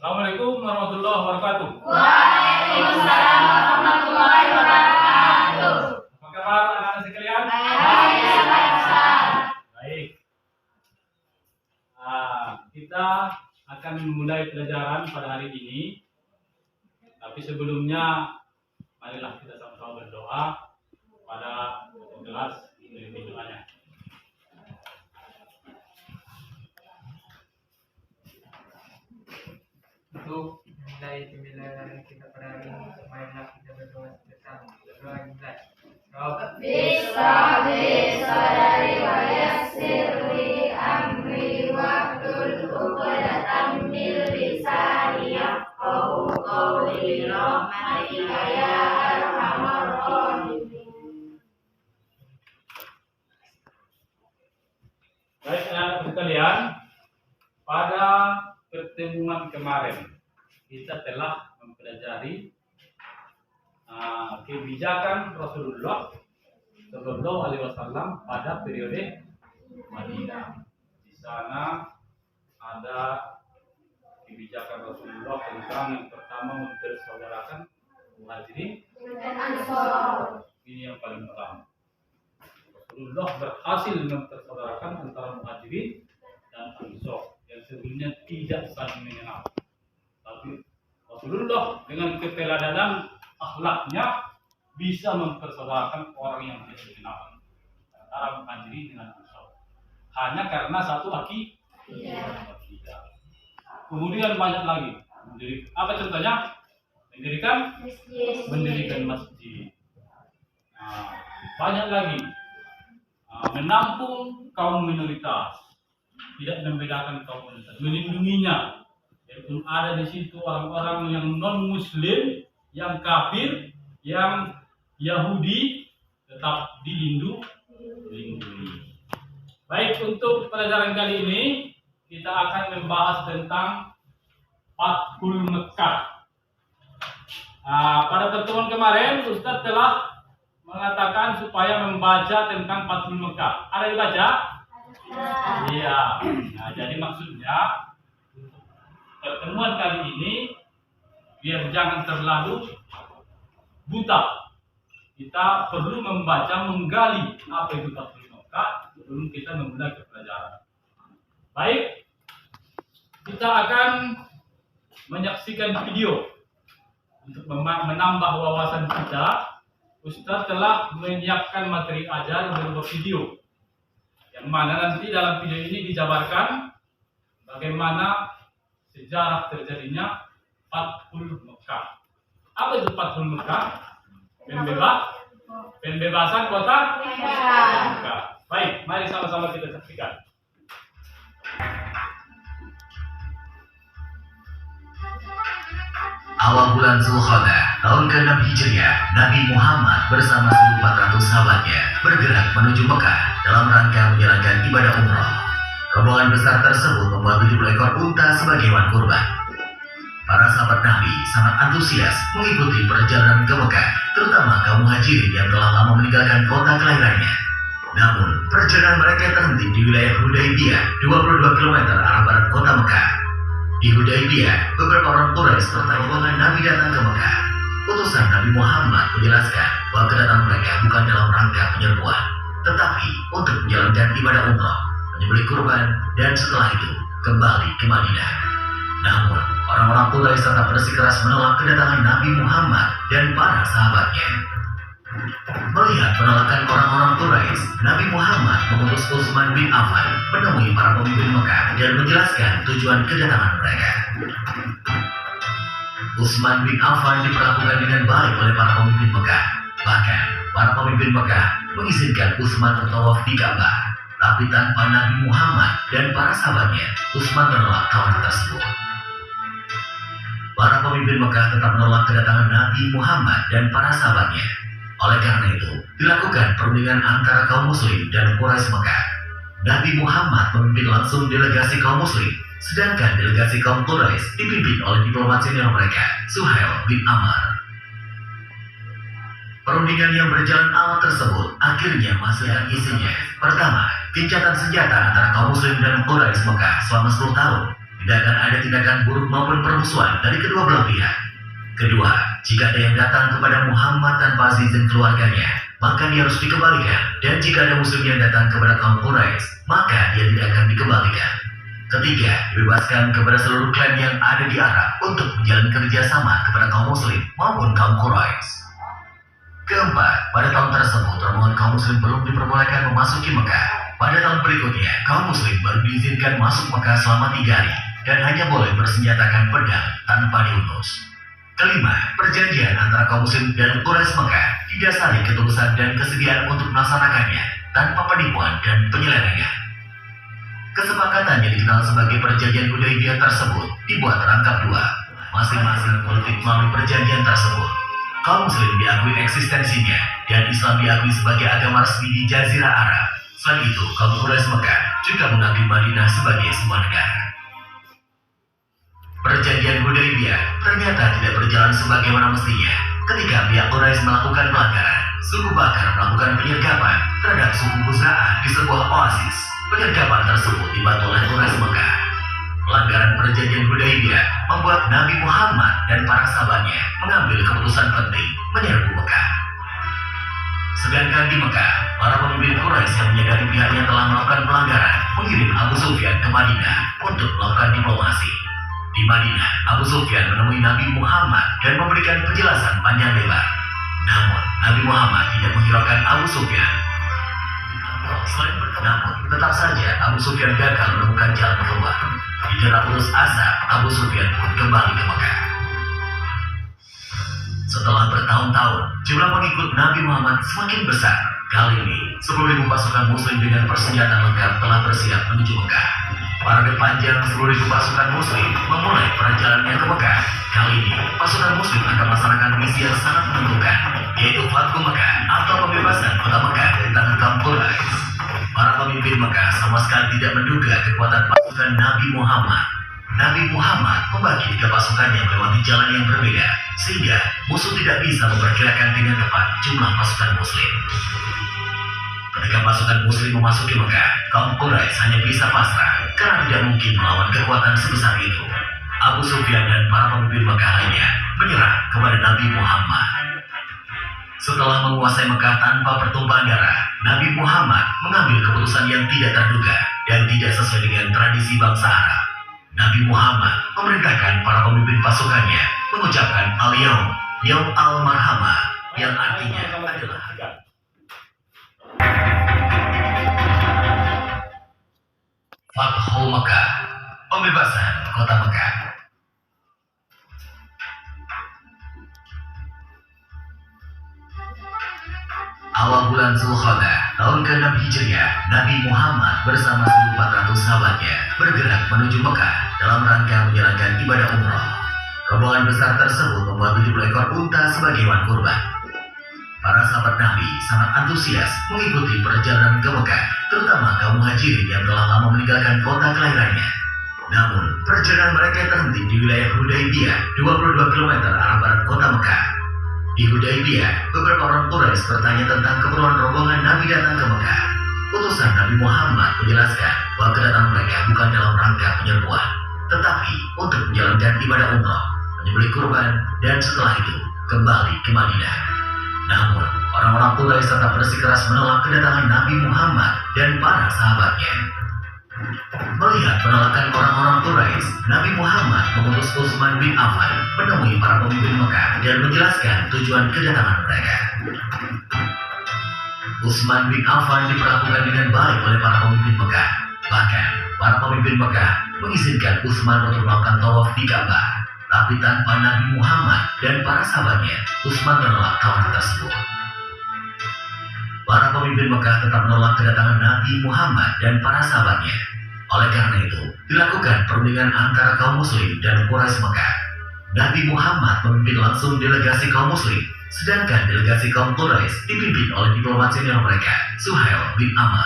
Assalamualaikum warahmatullahi wabarakatuh. Waalaikumsalam warahmatullahi wabarakatuh. Apa kabar anak-anak sekalian? Baik. Kita akan memulai pelajaran pada hari ini. Tapi sebelumnya, marilah kita sama-sama berdoa pada kelas ini doanya. Untuk memulai pembelajaran kita pada hari ini, marilah kita berdoa bersama. Berdoa dimulai. Bismillah sadari wa yassir li amri wahlul 'uqdatam min lisani yafqahu qawli rahmatika ya arhamar rahimin. Baik anak-anak sekalian, pada pertemuan kemarin kita telah mempelajari kebijakan Rasulullah Shallallahu Alaihi Wasallam pada periode Madinah. Di sana ada kebijakan Rasulullah tentang yang pertama mempersaudarakan muhajirin Dan Ansor. ini yang paling utama. Rasulullah berhasil mempersaudarakan antara muhajirin dan ansor yang sebelumnya tidak saling mengenal. Tapi Rasulullah dengan keteladanan akhlaknya bisa mempersaudarakan orang yang tidak dikenal antara muhajirin dengan ansor. Hanya karena satu akidah. Kemudian banyak lagi. Apa contohnya? Mendirikan masjid. Banyak lagi. Menampung kaum minoritas, tidak membedakan kaum minoritas, melindunginya. Yaitu ada di situ orang-orang yang non Muslim, yang kafir, yang Yahudi, tetap dilindungi. Baik, untuk pelajaran kali ini kita akan membahas tentang Fathul Mekkah. Pada pertemuan kemarin Ustaz telah mengatakan supaya membaca tentang Fathul Mekkah. Ada dibaca? Iya. Nah, jadi maksudnya pertemuan kali ini biar jangan terlalu buta. Kita perlu membaca, menggali apa itu Fathul Mekkah sebelum kita memulai pelajaran. Baik, kita akan menyaksikan video untuk menambah wawasan kita. Ustaz telah menyiapkan materi ajar berupa video, yang mana nanti dalam video ini dijabarkan bagaimana sejarah terjadinya Fathul Mekkah. Apa itu Fathul Mekkah? Pembebasan kota Mekkah. Baik, mari sama-sama kita saksikan. Awal bulan Zulqa'dah tahun ke-6 Hijriah, Nabi Muhammad bersama 1.400 sahabatnya bergerak menuju Mekah dalam rangka menjalankan ibadah umrah. Rombongan besar tersebut membawa 70 ekor unta sebagai hewan kurban. Para sahabat Nabi sangat antusias mengikuti perjalanan ke Mekah, terutama kaum muhajirin yang telah lama meninggalkan kota kelahirannya. Namun, perjalanan mereka terhenti di wilayah Hudaybiyah, 22 km arah barat kota Mekah. Di Hudaybiyah, beberapa orang Quraisy serta rombongan Nabi datang ke Mekah. Utusan Nabi Muhammad menjelaskan bahwa kedatangan mereka bukan dalam rangka penyerbuan, tetapi untuk menjalankan ibadah umrah, menyembelih kurban, dan setelah itu kembali ke Madinah. Namun, orang-orang Quraisy tetap bersikeras menolak kedatangan Nabi Muhammad dan para sahabatnya. Melihat penolakan orang-orang Quraisy, Nabi Muhammad mengutus Utsman bin Affan menemui para pemimpin Mekah dan menjelaskan tujuan kedatangan mereka. Utsman bin Affan diperlakukan dengan baik oleh para pemimpin Mekah. Bahkan, para pemimpin Mekah mengizinkan Utsman bertawaf di Ka'bah. Tapi tanpa Nabi Muhammad dan para sahabatnya, Utsman menolak tawaran tersebut. Para pemimpin Mekah tetap menolak kedatangan Nabi Muhammad dan para sahabatnya. Oleh karena itu, dilakukan perundingan antara kaum muslim dan Quraisy Mekah. Nabi Muhammad memimpin langsung delegasi kaum muslim, sedangkan delegasi kaum Quraisy dipimpin oleh diplomat senior mereka, Suhail bin Amr. Perundingan yang berjalan alat tersebut akhirnya menghasilkan isinya. Pertama, gencatan senjata antara kaum muslim dan Quraisy Mekah selama 10 tahun. tidak akan ada tindakan buruk maupun permusuhan dari kedua belah pihak. Kedua, jika ada yang datang kepada Muhammad tanpa izin keluarganya, maka dia harus dikembalikan. Dan jika ada muslim yang datang kepada kaum Quraisy, maka dia tidak akan dikembalikan. Ketiga, dibebaskan kepada seluruh klan yang ada di Arab untuk menjalin kerjasama kepada kaum muslim maupun kaum Quraisy. Keempat, pada tahun tersebut rombongan kaum muslim belum diperbolehkan memasuki Mekah. Pada tahun berikutnya, kaum muslim baru diizinkan masuk Mekah selama 3 hari dan hanya boleh bersenjatakan pedang tanpa diutus. Kelima, perjanjian antara kaum muslim dan Quraisy Mekah didasari ketulusan dan kesediaan untuk melaksanakannya tanpa penipuan dan penyelewengan. Kesepakatan yang dikenal sebagai perjanjian Hudaybiyah tersebut dibuat rangkap 2. Masing-masing politik melalui perjanjian tersebut. Kaum muslim diakui eksistensinya dan Islam diakui sebagai agama resmi di Jazirah Arab. Selain itu, kaum Quraisy Mekah juga mengakui Madinah sebagai sebuah negara. Perjanjian Hudaybiyah ternyata tidak berjalan sebagaimana mestinya. Ketika pihak Quraisy melakukan pelanggaran, suku Bakar melakukan penyergapan terhadap suku Khuza'ah di sebuah oasis. Penyergapan tersebut dibantu oleh Quraisy Mekah. Pelanggaran perjanjian Hudaybiyah membuat Nabi Muhammad dan para sahabatnya mengambil keputusan penting menyerbu Mekah. Sedangkan di Mekah, para pemimpin Quraisy yang menyadari pihaknya telah melakukan pelanggaran mengirim Abu Sufyan ke Madinah untuk melakukan diplomasi. Di Madinah, Abu Sufyan menemui Nabi Muhammad dan memberikan penjelasan panjang lebar. Namun, Nabi Muhammad tidak menghiraukan Abu Sufyan. Selain bertemu, tetap saja Abu Sufyan gagal menemukan jalan keluar. Didera putus asa, Abu Sufyan pun kembali ke Mekah. Setelah bertahun-tahun, jumlah pengikut Nabi Muhammad semakin besar. Kali ini, 10.000 pasukan muslim dengan persenjataan lengkap telah bersiap menuju Mekah. Parade panjang 10.000 pasukan muslim memulai perjalanannya ke Mekah. Kali ini, pasukan muslim akan melaksanakan misi yang sangat menentukan, yaitu Fathu Mekah atau pembebasan kota Mekah dari tangan kaum Quraisy. Para pemimpin Mekah sama sekali tidak menduga kekuatan pasukan Nabi Muhammad. Nabi Muhammad membagi 3 pasukan yang melewati jalan yang berbeda, sehingga musuh tidak bisa memperkirakan dengan tepat jumlah pasukan muslim. Ketika pasukan muslim memasuki Mekah, kaum Quraisy hanya bisa pasrah karena tidak mungkin melawan kekuatan sebesar itu. Abu Sufyan dan para pemimpin Mekah lainnya menyerah kepada Nabi Muhammad. Setelah menguasai Mekah tanpa pertumpahan darah, Nabi Muhammad mengambil keputusan yang tidak terduga dan tidak sesuai dengan tradisi bangsa Arab. Nabi Muhammad memerintahkan para pemimpin pasukannya mengucapkan Al-Yaum, Yaum Al-Marhamah, yang artinya adalah Fathu Mekah, pembebasan kota Mekah. Awal bulan Zulqa'dah tahun ke-6 Hijriah, Nabi Muhammad bersama 1.400 sahabatnya bergerak menuju Mekah dalam rangka menjalankan ibadah umroh. Rombongan besar tersebut membawa 70 ekor unta sebagai hewan kurban. Para sahabat Nabi sangat antusias mengikuti perjalanan ke Mekah, terutama kaum muhajirin yang telah lama meninggalkan kota kelahirannya. Namun, perjalanan mereka terhenti di wilayah Hudaybiyah, 22 km arah barat kota Mekah. Di Hudaybiyah, beberapa orang Quraisy bertanya tentang keperluan rombongan Nabi datang ke Mekah. Utusan Nabi Muhammad menjelaskan bahwa kedatangan mereka bukan dalam rangka penyerbuan, tetapi untuk menjalankan ibadah umroh, menyembelih kurban, dan setelah itu kembali ke Madinah. Namun, orang-orang Quraisy tetap bersikeras menolak kedatangan Nabi Muhammad dan para sahabatnya. Melihat penolakan orang-orang Quraisy, Nabi Muhammad mengutus Utsman bin Affan menemui para pemimpin Mekah dan menjelaskan tujuan kedatangan mereka. Utsman bin Affan diperlakukan dengan baik oleh para pemimpin Mekah. Bahkan, para pemimpin Mekah mengizinkan Utsman untuk melakukan tawaf di Ka'bah. Tapi tanpa Nabi Muhammad dan para sahabatnya, Utsman menolak tawaran tersebut. Para pemimpin Mekah tetap menolak kedatangan Nabi Muhammad dan para sahabatnya. Oleh karena itu, dilakukan perundingan antara kaum muslim dan Quraisy Mekah. Nabi Muhammad memimpin langsung delegasi kaum muslim, sedangkan delegasi kaum Quraisy dipimpin oleh diplomat senior mereka, Suhail bin Amr.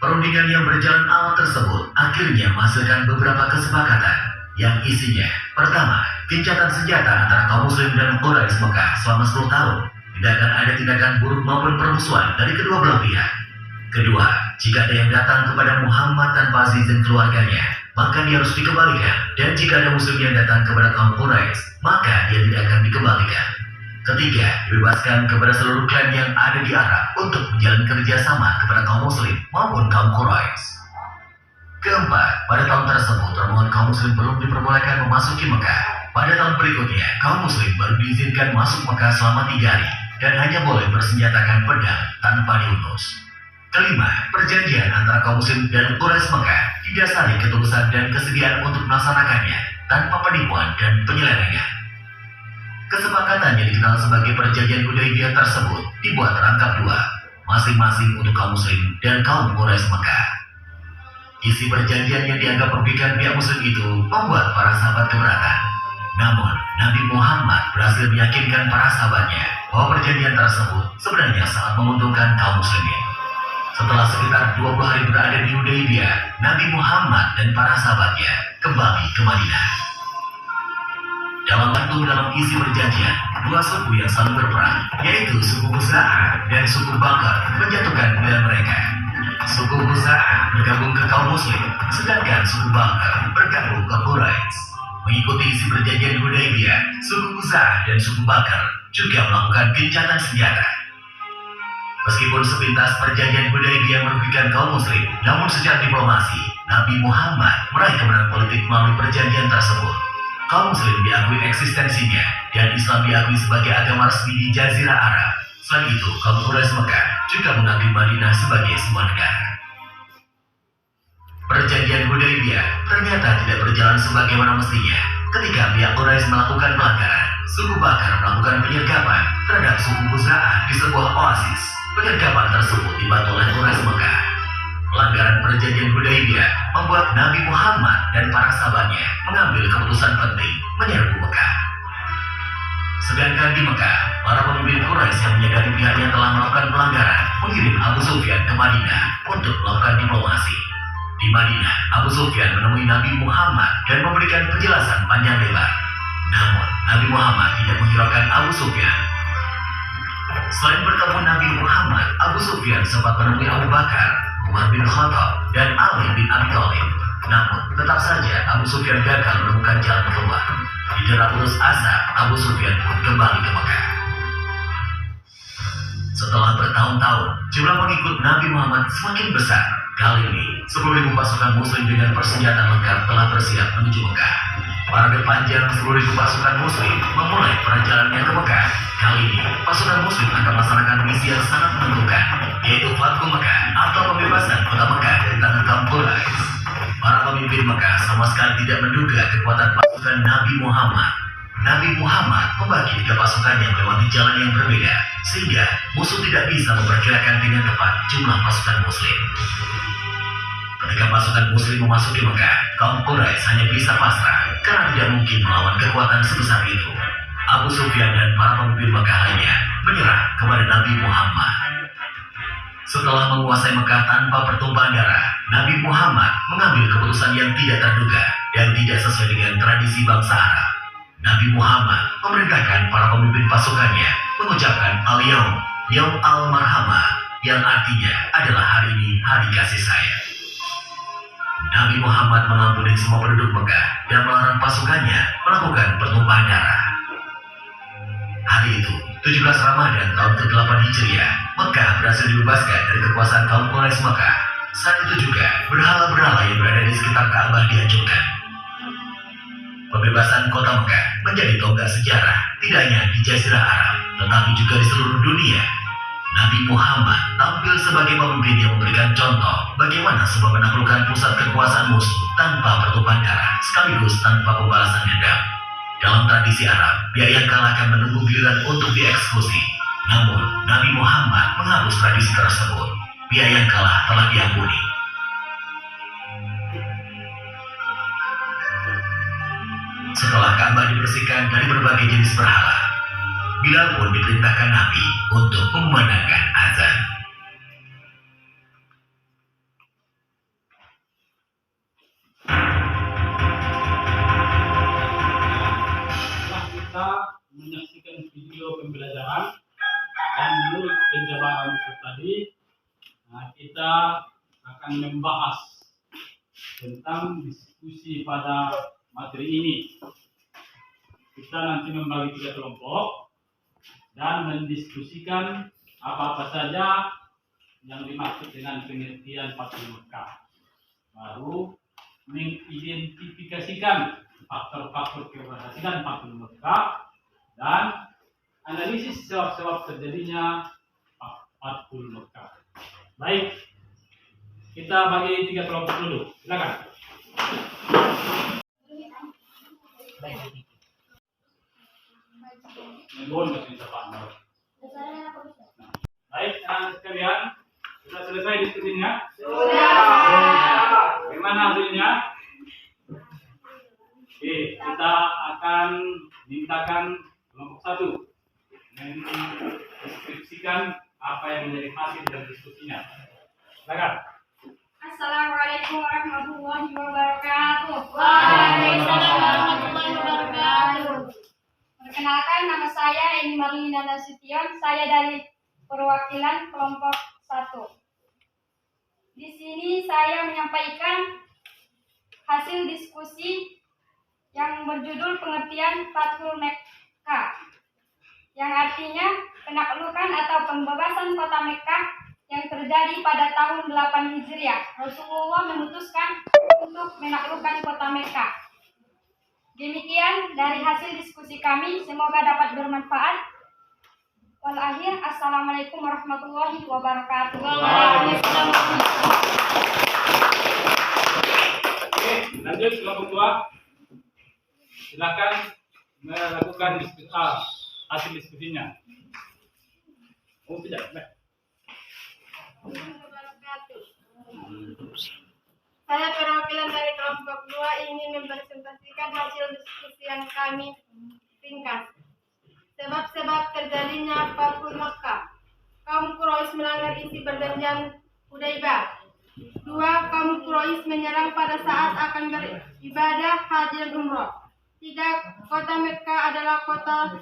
Perundingan yang berjalan awal tersebut akhirnya menghasilkan beberapa kesepakatan yang isinya: pertama, gencatan senjata antara kaum muslim dan Quraisy Mekah selama 10 tahun. Tidak akan ada tindakan buruk maupun permusuhan dari kedua belah pihak. Kedua, jika ada yang datang kepada Muhammad tanpa izin keluarganya, maka dia harus dikembalikan. Dan jika ada muslim yang datang kepada kaum Quraisy, maka dia tidak akan dikembalikan. Ketiga, dibebaskan kepada seluruh klan yang ada di Arab untuk menjalin kerjasama kepada kaum muslim maupun kaum Quraisy. Keempat, pada tahun tersebut rombongan kaum muslim belum diperbolehkan memasuki Mekah. Pada tahun berikutnya, kaum muslim baru diizinkan masuk Mekah selama 3 hari dan hanya boleh bersenjatakan pedang tanpa diutus. Kelima, perjanjian antara kaum muslim dan Quraisy Mekah didasari ketulusan dan kesediaan untuk melaksanakannya tanpa penipuan dan penyelewengan. Kesepakatan yang dikenal sebagai perjanjian Hudaybiyah tersebut dibuat rangkap 2, masing-masing untuk kaum muslim dan kaum Quraisy Mekah. Isi perjanjian yang dianggap merugikan pihak muslim itu membuat para sahabat keberatan. Namun, Nabi Muhammad berhasil meyakinkan para sahabatnya bahwa perjanjian tersebut sebenarnya sangat menguntungkan kaum muslimin. Setelah sekitar 20 hari berada di Hudaybiyah, Nabi Muhammad dan para sahabatnya kembali ke Madinah. Dalam isi perjanjian, 2 suku yang saling berperang, yaitu suku Khuza'ah dan suku Bakar, menjatuhkan pilihan mereka. Suku Khuza'ah bergabung ke kaum muslim, sedangkan suku Bakar bergabung ke Quraisy. Mengikuti isi perjanjian Hudaybiyah, suku Khuza'ah dan suku Bakar juga melakukan gencatan senjata. Meskipun sepintas perjanjian Hudaybiyah merugikan kaum muslim, namun secara diplomasi, Nabi Muhammad meraih kemenangan politik melalui perjanjian tersebut. Kaum muslim diakui eksistensinya dan Islam diakui sebagai agama resmi di Jazirah Arab. Selain itu, kaum Quraisy Mekah juga mengakui Madinah sebagai sebuah negara. Perjanjian Hudaybiyah ternyata tidak berjalan sebagaimana mestinya. Ketika pihak Quraisy melakukan pelanggaran, suku Bakar melakukan penyergapan terhadap suku Khuza'ah di sebuah oasis. Penyergapan tersebut dibantu oleh Quraisy Mekah. Pelanggaran perjanjian Hudaybiyah membuat Nabi Muhammad dan para sahabatnya mengambil keputusan penting menyerbu Mekah. Sedangkan di Mekah, para pemimpin Quraisy yang menyadari pihaknya telah melakukan pelanggaran mengirim Abu Sufyan ke Madinah untuk melakukan diplomasi. Di Madinah, Abu Sufyan menemui Nabi Muhammad dan memberikan penjelasan panjang lebar. Namun, Nabi Muhammad tidak menghiraukan Abu Sufyan. Selain bertemu Nabi Muhammad, Abu Sufyan sempat menemui Abu Bakar, Umar bin Khattab, dan Ali bin Abi Thalib. Namun, tetap saja Abu Sufyan gagal menemukan jalan keluar. Didera putus asa, Abu Sufyan pun kembali ke Mekah. Setelah bertahun-tahun, jumlah pengikut Nabi Muhammad semakin besar. Kali ini, 10.000 pasukan muslim dengan persenjataan lengkap telah bersiap menuju Mekah. Parade panjang 10.000 pasukan muslim memulai perjalanannya ke Mekah. Kali ini, pasukan muslim akan melaksanakan misi yang sangat menentukan, yaitu Fathu Mekah atau pembebasan kota Mekah dari tangan kaum Quraisy. Para pemimpin Mekah sama sekali tidak menduga kekuatan pasukan Nabi Muhammad. Nabi Muhammad membagi 3 pasukan yang melewati jalan yang berbeda, sehingga musuh tidak bisa memperkirakan dengan tepat jumlah pasukan muslim. Ketika pasukan muslim memasuki Mekah, kaum Quraisy hanya bisa pasrah karena tidak mungkin melawan kekuatan sebesar itu. Abu Sufyan dan para pemimpin Mekah lainnya menyerah kepada Nabi Muhammad. Setelah menguasai Mekah tanpa pertumpahan darah, Nabi Muhammad mengambil keputusan yang tidak terduga dan tidak sesuai dengan tradisi bangsa Arab. Nabi Muhammad memerintahkan para pemimpin pasukannya mengucapkan Al-Yaum, Yaum Al-Marhamah, yang artinya adalah hari ini hari kasih sayang. Nabi Muhammad mengampuni semua penduduk Mekah dan melarang pasukannya melakukan pertumpahan darah. Hari itu, 17 Ramadan tahun ke-8 Hijriah, Mekah berhasil dibebaskan dari kekuasaan kaum Quraisy Mekah. Saat itu juga, berhala-berhala yang berada di sekitar Ka'bah dihancurkan. Pembebasan kota Mekah menjadi tonggak sejarah, tidak hanya di Jazirah Arab, tetapi juga di seluruh dunia. Nabi Muhammad tampil sebagai pemimpin yang memberikan contoh bagaimana sebuah menaklukkan pusat kekuasaan musuh tanpa pertumpahan darah, sekaligus tanpa pembalasan dendam. Dalam tradisi Arab, pihak yang kalah akan menunggu giliran untuk dieksekusi. Namun, Nabi Muhammad menghapus tradisi tersebut. Pihak yang kalah telah diampuni. Setelah Ka'bah dibersihkan dari berbagai jenis berhala, Bilal pun diperintahkan Nabi untuk memandangkan azan. Setelah kita menyaksikan video pembelajaran dan menurut penjabaran tadi, kita akan membahas tentang diskusi pada materi ini. Kita nanti membagi 3 kelompok dan mendiskusikan apa-apa saja yang dimaksud dengan pengertian Fathul Mekkah. Baru mengidentifikasikan faktor-faktor keberhasilan Fathul Mekkah dan analisis sebab-sebab terjadinya Fathul Mekkah. Baik, kita bagi 3 kelompok dulu. Silakan. Baik, anak sekalian, sudah selesai diskusinya? Sudah. Bagaimana hasilnya? Oke, kita akan mintakan kelompok 1 mendeskripsikan apa yang menjadi hasil dari diskusinya. Silakan. Assalamualaikum warahmatullahi wabarakatuh. Waalaikumsalam warahmatullahi wabarakatuh. Perkenalkan, nama saya Eni Marlina Nasution. Saya dari perwakilan kelompok 1. Di sini saya menyampaikan hasil diskusi yang berjudul pengertian Fathul Mekkah, yang artinya penaklukan atau pembebasan kota Mekkah yang terjadi pada tahun 8 Hijriah. Rasulullah memutuskan untuk menaklukkan kota Mekkah. Demikian dari hasil diskusi kami, semoga dapat bermanfaat. Wal akhir, assalamualaikum warahmatullahi wabarakatuh. Waalaikumsalam. Oke, lanjut kelompok 2. Silakan melakukan hasil diskusinya. Oh tidak, baik. Saya perwakilan dari kelompok 2 ingin mempresentasikan hasil diskusi yang kami ringkas. Sebab-sebab terjadinya Fathul Mekkah. Kaum Quraisy melanggar isi perjanjian Hudaibah. 2. Kaum Quraisy menyerang pada saat akan beribadah haji dan umroh. 3. Kota Mekkah adalah kota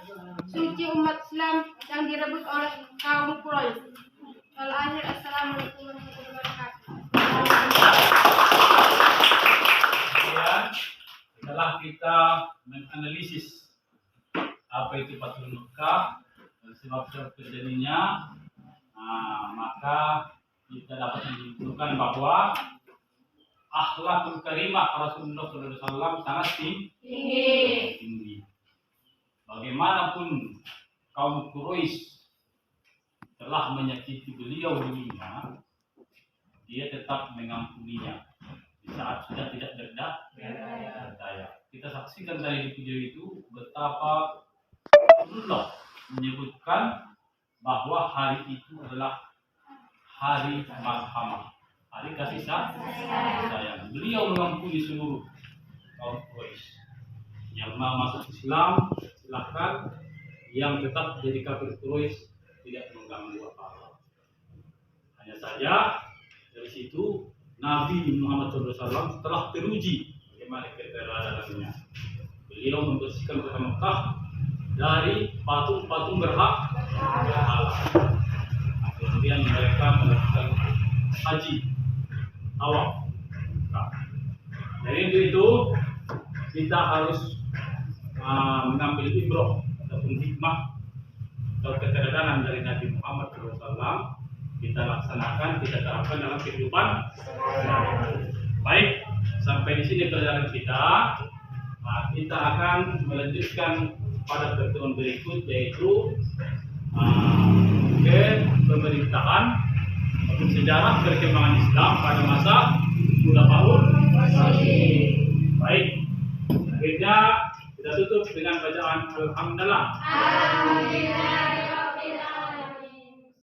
suci umat Islam yang direbut oleh kaum Quraisy. Wal akhir, assalamualaikum warahmatullahi wabarakatuh. Kemudian setelah kita menganalisis apa itu Fathul Mekkah dan sebab-sebab terjadinya, maka kita dapat menyimpulkan bahwa akhlakul karimah Rasulullah SAW sangat tinggi. Bagaimanapun kaum Quraisy telah menyakiti beliau dulunya, dia tetap mengampuninya di saat sudah tidak berdaya. Kita saksikan dari video itu betapa Rasulullah menyebutkan bahwa hari itu adalah hari marhamah, hari kasih sayang. Beliau mengampuni seluruh kaum Quraisy. Yang mau masuk Islam silahkan, yang tetap jadi kafir Quraisy tidak mengganggu apa-apa. Hanya saja dari situ Nabi Muhammad SAW telah teruji bagaimana keteladaannya. Beliau membersihkan kota Mekkah dari patung-patung berhala. Kemudian mereka melakukan haji tawaf. Dari itu kita harus mengambil ibrah ataupun hikmah atau keteladanan dari Nabi Muhammad SAW, kita laksanakan, kita terapkan dalam kehidupan. Baik, sampai di sini pelajaran kita. Kita akan melanjutkan pada pertemuan berikut, yaitu ke pemerintahan atau sejarah perkembangan Islam pada masa khulafaur rasyidin. Baik, akhirnya kita tutup dengan bacaan Alhamdulillah. Alhamdulillah.